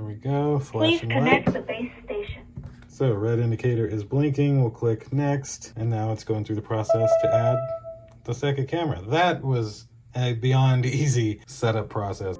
we go. Please Flashing connect light. the base station. So red indicator is blinking. We'll click next. And now it's going through the process to add the second camera. That was a beyond easy setup process.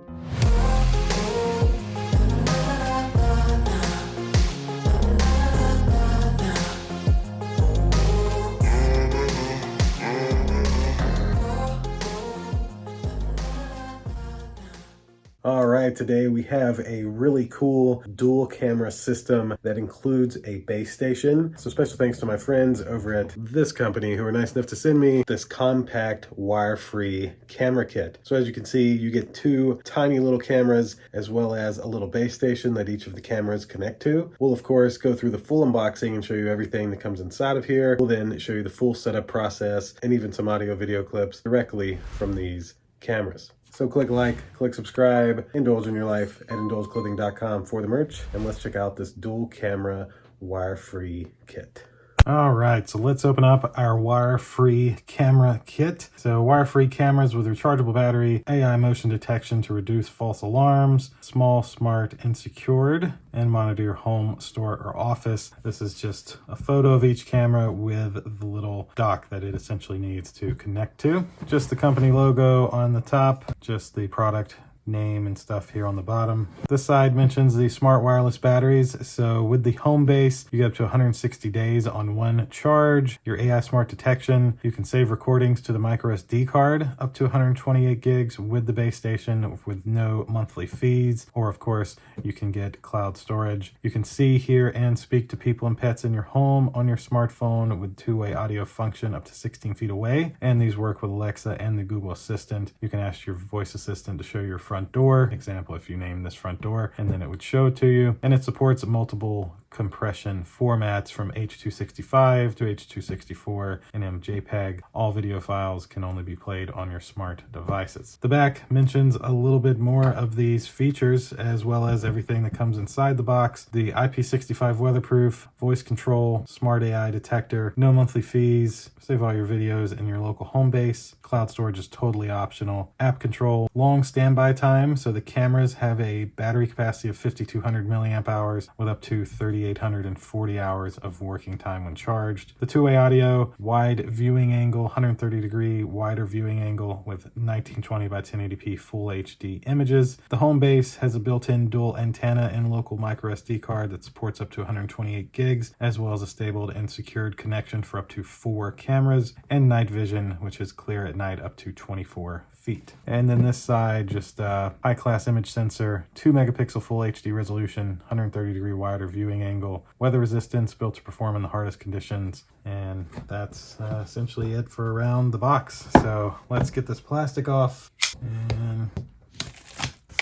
All right, today we have a really cool dual camera system that includes a base station. So special thanks to my friends over at this company who are nice enough to send me this compact wire-free camera kit. So as you can see, you get two tiny little cameras as well as a little base station that each of the cameras connect to. We'll of course go through the full unboxing and show you everything that comes inside of here. We'll then show you the full setup process and even some audio video clips directly from these cameras. So click like, click subscribe, indulge in your life at indulgeclothing.com for the merch, and let's check out this dual camera wire-free kit. All right, so let's open up our wire-free camera kit. So wire-free cameras with rechargeable battery, AI motion detection to reduce false alarms, small, smart, and secured, and monitor your home, store, or office. This is just a photo of each camera with the little dock that it essentially needs to connect to. Just the company logo on the top, just the product name and stuff here on the bottom. This side mentions the smart wireless batteries. So with the home base, you get up to 160 days on one charge. Your AI smart detection, you can save recordings to the micro SD card up to 128 gigs with the base station with no monthly fees. Or of course, you can get cloud storage. You can see, hear, and speak to people and pets in your home on your smartphone with two-way audio function up to 16 feet away. And these work with Alexa and the Google Assistant. You can ask your voice assistant to show your front door. Example, if you name this front door, and then it would show it to you. And it supports multiple compression formats from H.265 to H.264 and MJPEG. All video files can only be played on your smart devices. The back mentions a little bit more of these features as well as everything that comes inside the box. The IP65 weatherproof, voice control, smart AI detector, no monthly fees, save all your videos in your local home base. Cloud storage is totally optional. App control, long standby time. So the cameras have a battery capacity of 5,200 milliamp hours with up to 3,840 hours of working time when charged. The two-way audio, wide viewing angle, 130 degree wider viewing angle with 1920 by 1080p full HD images. The home base has a built-in dual antenna and local micro SD card that supports up to 128 gigs, as well as a stable and secured connection for up to 4 cameras, and night vision, which is clear at night up to 24 feet. And then this side, just high-class image sensor, 2 megapixel full HD resolution, 130 degree wider viewing angle, weather resistance, built to perform in the hardest conditions. And that's essentially it for around the box. So let's get this plastic off and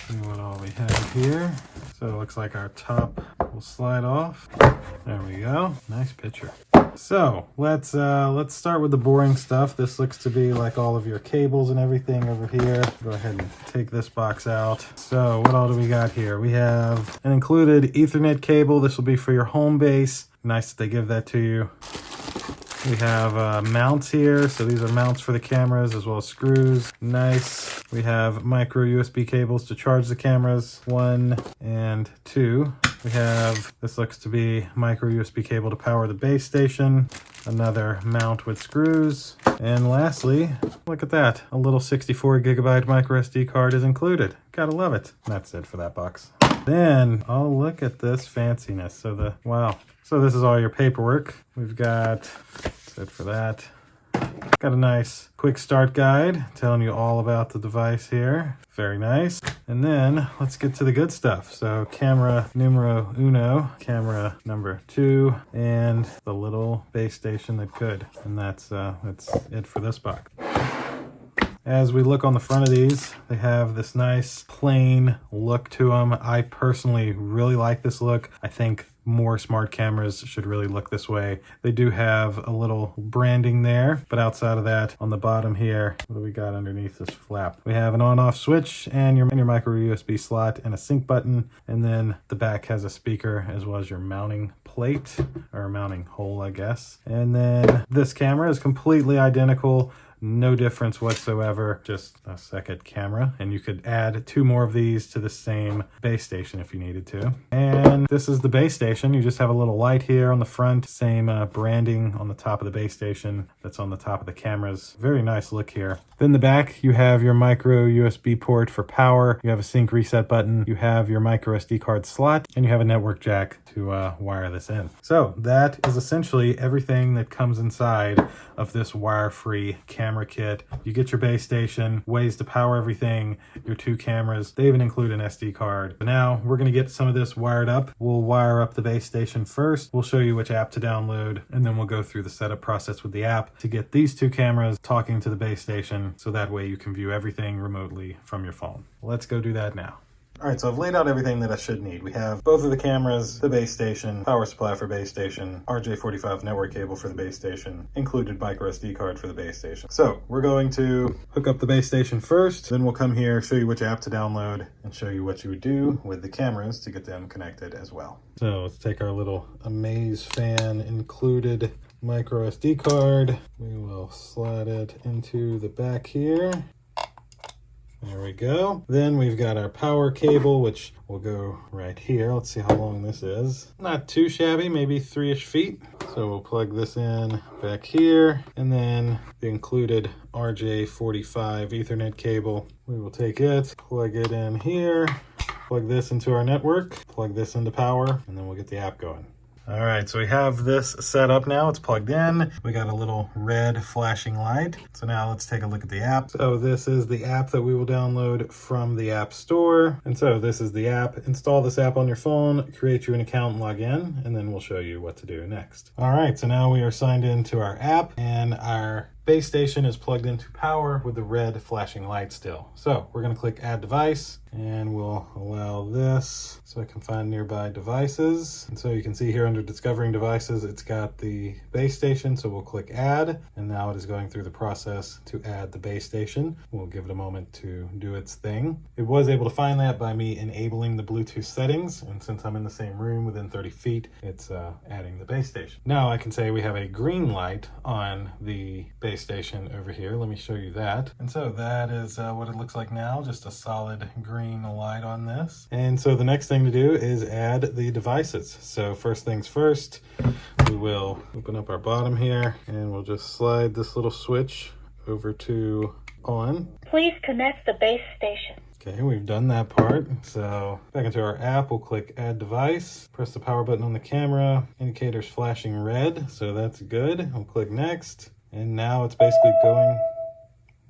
see what all we have here. So it looks like our top will slide off. There we go. Nice picture. So let's start with the boring stuff. This looks to be like all of your cables and everything over here. Go ahead and take this box out. So what all do we got here? We have an included Ethernet cable. This will be for your home base. Nice that they give that to you. We have mounts here. So these are mounts for the cameras as well as screws. Nice. We have micro USB cables to charge the cameras, 1 and 2. We have, this looks to be micro USB cable to power the base station, another mount with screws, and lastly, look at that, a little 64 gigabyte micro SD card is included. Gotta love it. That's it for that box. Then, oh, look at this fanciness. Wow. So this is all your paperwork. We've got, that's it for that. Got a nice quick start guide telling you all about the device here. Very nice. And then let's get to the good stuff. So camera numero uno, camera number 2, and the little base station that could. And that's it for this box. As we look on the front of these, they have this nice plain look to them. I personally really like this look. I think more smart cameras should really look this way. They do have a little branding there, but outside of that, on the bottom here, what do we got underneath this flap? We have an on-off switch and your micro USB slot and a sync button, and then the back has a speaker as well as your mounting plate, or mounting hole, I guess. And then this camera is completely identical. no difference whatsoever, just a second camera. And you could add 2 more of these to the same base station if you needed to. And this is the base station. You just have a little light here on the front, same branding on the top of the base station that's on the top of the cameras. Very nice look here. Then the back, you have your micro USB port for power. You have a sync reset button. You have your micro SD card slot, and you have a network jack to wire this in. So that is essentially everything that comes inside of this wire-free camera kit. You get your base station, ways to power everything, your 2 cameras. They even include an SD card. But now we're going to get some of this wired up. We'll wire up the base station first. We'll show you which app to download, and then we'll go through the setup process with the app to get these 2 cameras talking to the base station, so that way you can view everything remotely from your phone. Let's go do that now. All right, so I've laid out everything that I should need. We have both of the cameras, the base station, power supply for base station, RJ45 network cable for the base station, included micro SD card for the base station. So we're going to hook up the base station first, then we'll come here, show you which app to download, and show you what you would do with the cameras to get them connected as well. So let's take our little Amaze Fan included micro SD card. We will slide it into the back here. There we go. Then we've got our power cable, which will go right here. Let's see how long this is. Not too shabby, maybe 3-ish feet. So we'll plug this in back here. And then the included RJ45 Ethernet cable. We will take it, plug it in here, plug this into our network, plug this into power, and then we'll get the app going. All right, so we have this set up now. It's plugged in. We got a little red flashing light. So now let's take a look at the app. So this is the app that we will download from the App Store. And so this is the app. Install this app on your phone, create you an account and log in, and then we'll show you what to do next. All right, so now we are signed into our app, and our base station is plugged into power with the red flashing light still. So we're gonna click Add Device, and we'll allow this so I can find nearby devices. And so you can see here under Discovering Devices, it's got the base station, so we'll click Add, and now it is going through the process to add the base station. We'll give it a moment to do its thing. It was able to find that by me enabling the Bluetooth settings, and since I'm in the same room within 30 feet, it's adding the base station. Now I can say we have a green light on the base station over here. Let me show you that. And so that is what it looks like now, just a solid green light on this. And so the next thing to do is add the devices. So first things first, we will open up our bottom here, and we'll just slide this little switch over to on. Please connect the base station. Okay, we've done that part. So back into our app, we'll click Add Device, press the power button on the camera, indicator's flashing red, so that's good. We'll click Next. And now it's basically going,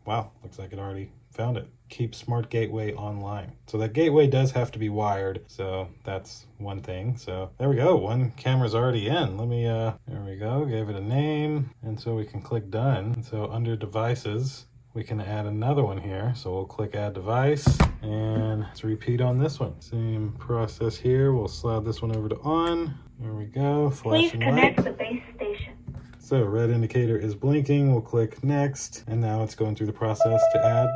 wow, looks like it already found it. Keep Smart Gateway online. So that gateway does have to be wired. So that's one thing. So there we go. One camera's already in. Let me, there we go. Gave it a name. And so we can click Done. And so under Devices, we can add another one here. So we'll click Add Device, and let's repeat on this one. Same process here. We'll slide this one over to On. There we go. Flashing Please connect light. the base station. So red indicator is blinking. We'll click Next, and now it's going through the process to add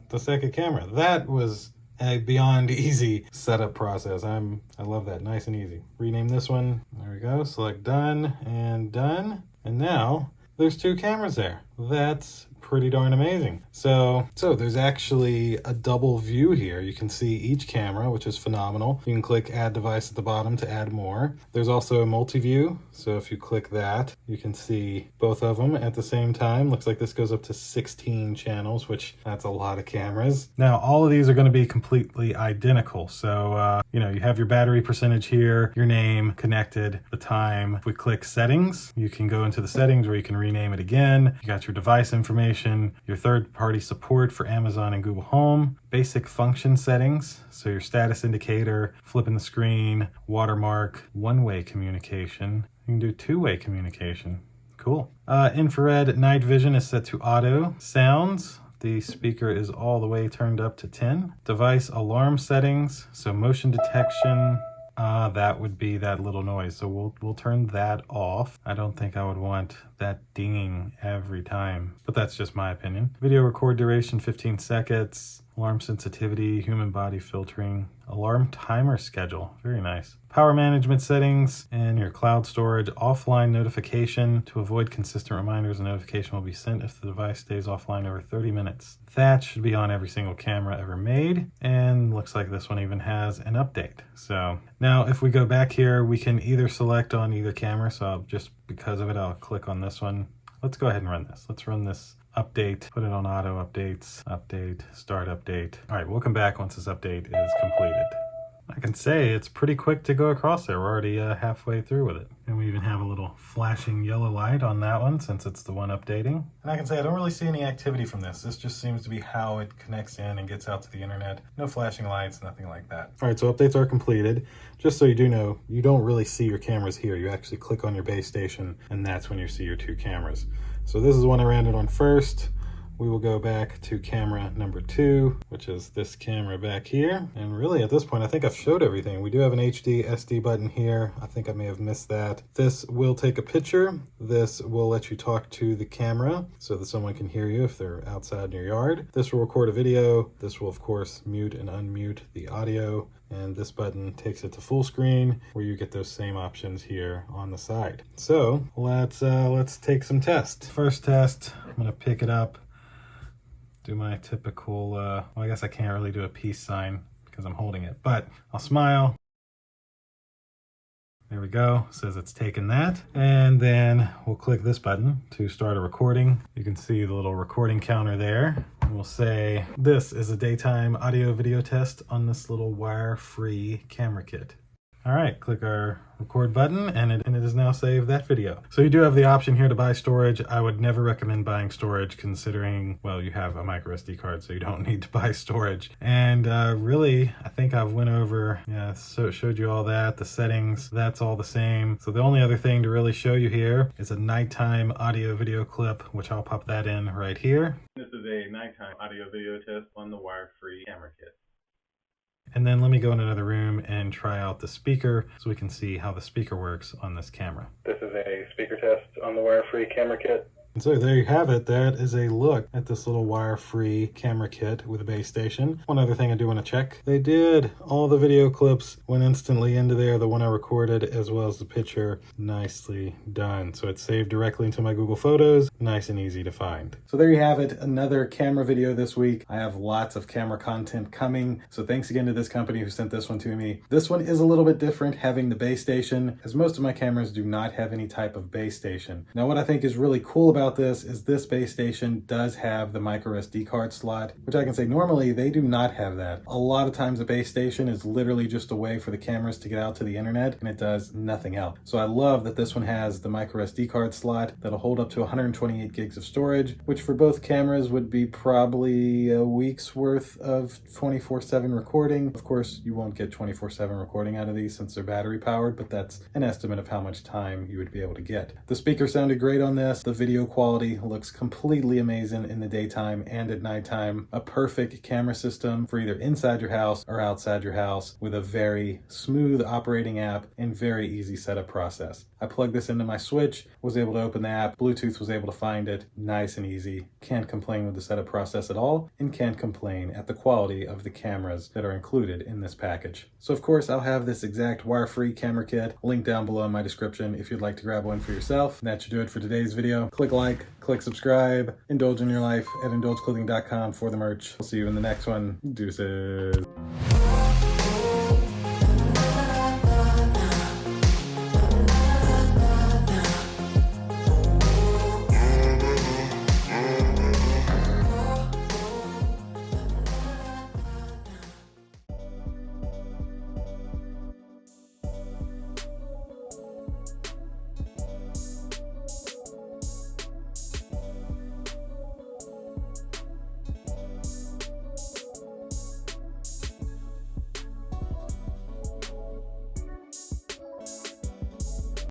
the second camera. That was a beyond easy setup process. I love that, nice and easy. Rename this one. There we go. Select Done and Done. And now there's 2 cameras there. That's pretty darn amazing. So there's actually a double view here. You can see each camera, which is phenomenal. You can click Add Device at the bottom to add more. There's also a multi-view. So if you click that, you can see both of them at the same time. Looks like this goes up to 16 channels, which that's a lot of cameras. Now, all of these are going to be completely identical. So, you have your battery percentage here, your name, connected, the time. If we click Settings, you can go into the settings where you can rename it again. You got your device information, your third-party support for Amazon and Google Home, basic function settings, so your status indicator, flipping the screen, watermark, one-way communication. You can do two-way communication. Cool. Infrared night vision is set to auto. Sounds, the speaker is all the way turned up to 10. Device alarm settings, so motion detection, that would be that little noise. So we'll turn that off. I don't think I would want that dinging every time, but that's just my opinion. Video record duration 15 seconds. Alarm sensitivity, human body filtering, alarm timer schedule. Very nice. Power management settings and your cloud storage, offline notification to avoid consistent reminders. A notification will be sent if the device stays offline over 30 minutes. That should be on every single camera ever made. And looks like this one even has an update. So now if we go back here, we can either select on either camera. So just because of it, I'll click on this one. Let's go ahead and run this. Let's run this update, put it on auto updates, update, start update. All right, we'll come back once this update is completed. I can say it's pretty quick to go across there. We're already halfway through with it. And we even have a little flashing yellow light on that one since it's the one updating. And I can say I don't really see any activity from this. This just seems to be how it connects in and gets out to the internet. No flashing lights, nothing like that. All right, so updates are completed. Just so you do know, you don't really see your cameras here. You actually click on your base station and that's when you see your two cameras. So this is one I ran it on first. We will go back to camera number 2, which is this camera back here. And really at this point, I think I've showed everything. We do have an HD SD button here. I think I may have missed that. This will take a picture. This will let you talk to the camera so that someone can hear you if they're outside in your yard. This will record a video. This will of course mute and unmute the audio. And this button takes it to full screen where you get those same options here on the side. So let's take some tests. First test, I'm gonna pick it up. Do my typical, well, I guess I can't really do a peace sign because I'm holding it, but I'll smile. There we go, says it's taken that. And then we'll click this button to start a recording. You can see the little recording counter there. We'll say, this is a daytime audio video test on this little wire-free camera kit. All right, click our record button and it is now saved that video. So you do have the option here to buy storage. I would never recommend buying storage considering, well, you have a micro SD card, so you don't need to buy storage. And really, I think I've went over, yeah, so it showed you all that, the settings, that's all the same. So the only other thing to really show you here is a nighttime audio video clip, which I'll pop that in right here. This is a nighttime audio video test on the wire-free camera kit. And then let me go in another room and try out the speaker so we can see how the speaker works on this camera. This is a speaker test on the wire-free camera kit. And so there you have it. That is a look at this little wire-free camera kit with a base station. One other thing I do want to check. They did. All the video clips went instantly into there. The one I recorded as well as the picture. Nicely done. So it's saved directly into my Google Photos. Nice and easy to find. So there you have it. Another camera video this week. I have lots of camera content coming. So thanks again to this company who sent this one to me. This one is a little bit different having the base station as most of my cameras do not have any type of base station. Now what I think is really cool about this is this base station does have the micro SD card slot, which I can say normally they do not have that. A lot of times a base station is literally just a way for the cameras to get out to the internet and it does nothing else. So I love that this one has the micro SD card slot that'll hold up to 128 gigs of storage, which for both cameras would be probably a week's worth of 24/7 recording. Of course, you won't get 24/7 recording out of these since they're battery powered, but that's an estimate of how much time you would be able to get. The speaker sounded great on this. The video quality looks completely amazing in the daytime and at nighttime. A perfect camera system for either inside your house or outside your house with a very smooth operating app and very easy setup process. I plugged this into my Switch, was able to open the app, Bluetooth was able to find it, nice and easy. Can't complain with the setup process at all and can't complain at the quality of the cameras that are included in this package. So of course I'll have this exact wire-free camera kit linked down below in my description if you'd like to grab one for yourself. And that should do it for today's video. Click like, click subscribe, indulge in your life at indulgeclothing.com for the merch. We'll see you in the next one. Deuces.